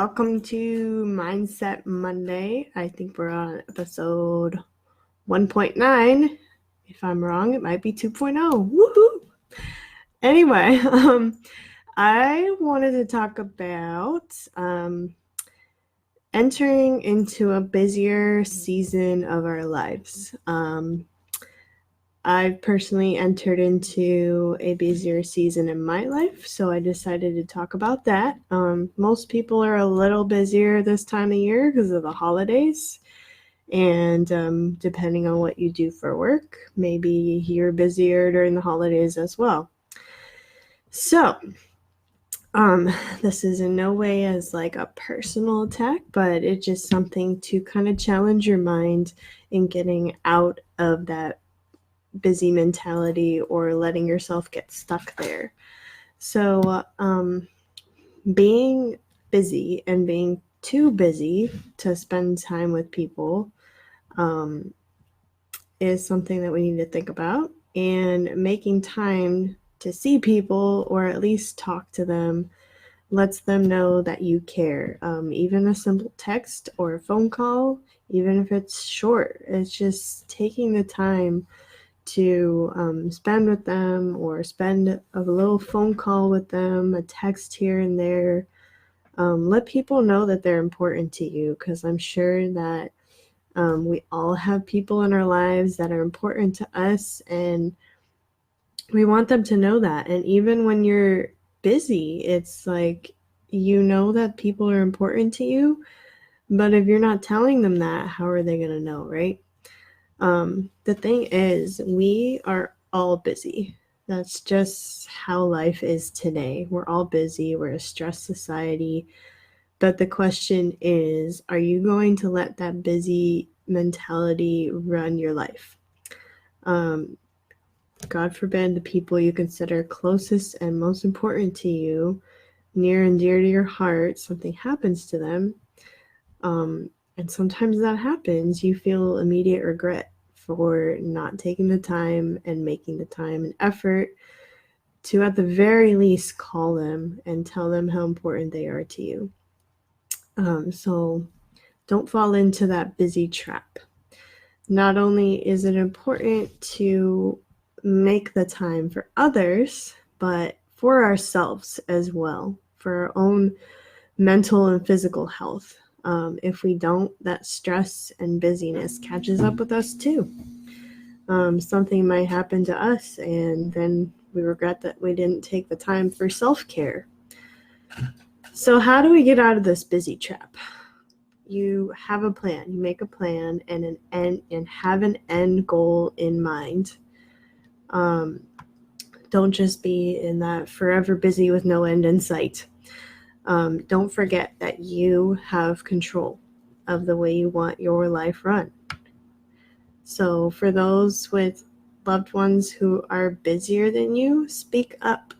Welcome to Mindset Monday. I think we're on episode 1.9. If I'm wrong, it might be 2.0. Woohoo! Anyway, I wanted to talk about entering into a busier season of our lives. I've personally entered into a busier season in my life, so I decided to talk about that. Most people are a little busier this time of year because of the holidays, and depending on what you do for work, maybe you're busier during the holidays as well. So, this is in no way as like a personal attack, but it's just something to kind of challenge your mind in getting out of that busy mentality or letting yourself get stuck there. So being busy and being too busy to spend time with people is something that we need to think about, and making time to see people or at least talk to them lets them know that you care. Even a simple text or a phone call, even if it's short, it's just taking the time to spend with them, or spend a little phone call with them, a text here and there. Let people know that they're important to you, because I'm sure that we all have people in our lives that are important to us, and we want them to know that. And even when you're busy, it's like, you know that people are important to you, but if you're not telling them that, how are they going to know, right? The thing is, we are all busy. That's just how life is today. We're all busy. We're a stressed society. But the question is, are you going to let that busy mentality run your life? God forbid the people you consider closest and most important to you, near and dear to your heart, something happens to them. And sometimes that happens. You feel immediate regret for not taking the time and making the time and effort to, at the very least, call them and tell them how important they are to you. So don't fall into that busy trap. Not only is it important to make the time for others, but for ourselves as well, for our own mental and physical health. If we don't, that stress and busyness catches up with us too. Something might happen to us, and then we regret that we didn't take the time for self-care. So how do we get out of this busy trap? You have a plan. You make a plan and have an end goal in mind. Don't just be in that forever busy with no end in sight. Don't forget that you have control of the way you want your life run. So for those with loved ones who are busier than you, speak up.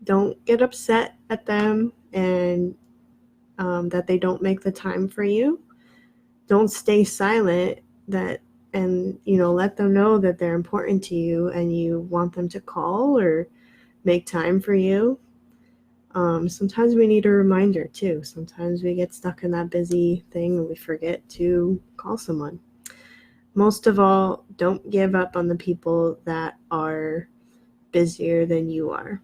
Don't get upset at them and that they don't make the time for you. Don't stay silent, and let them know that they're important to you and you want them to call or make time for you. Sometimes we need a reminder too. Sometimes we get stuck in that busy thing and we forget to call someone. Most of all, don't give up on the people that are busier than you are.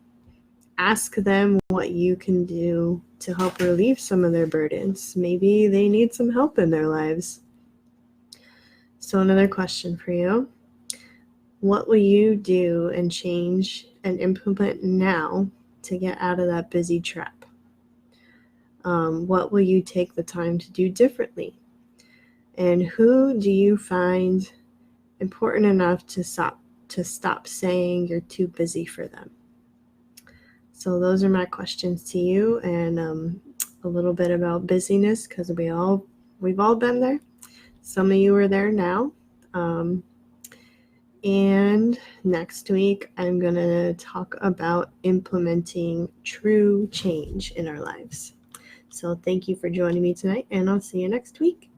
Ask them what you can do to help relieve some of their burdens. Maybe they need some help in their lives. So another question for you. What will you do and change and implement now to get out of that busy trap? What will you take the time to do differently? And who do you find important enough to stop saying you're too busy for them? So those are my questions to you, and a little bit about busyness, because we've all been there. Some of you are there now. And next week, I'm going to talk about implementing true change in our lives. So thank you for joining me tonight, and I'll see you next week.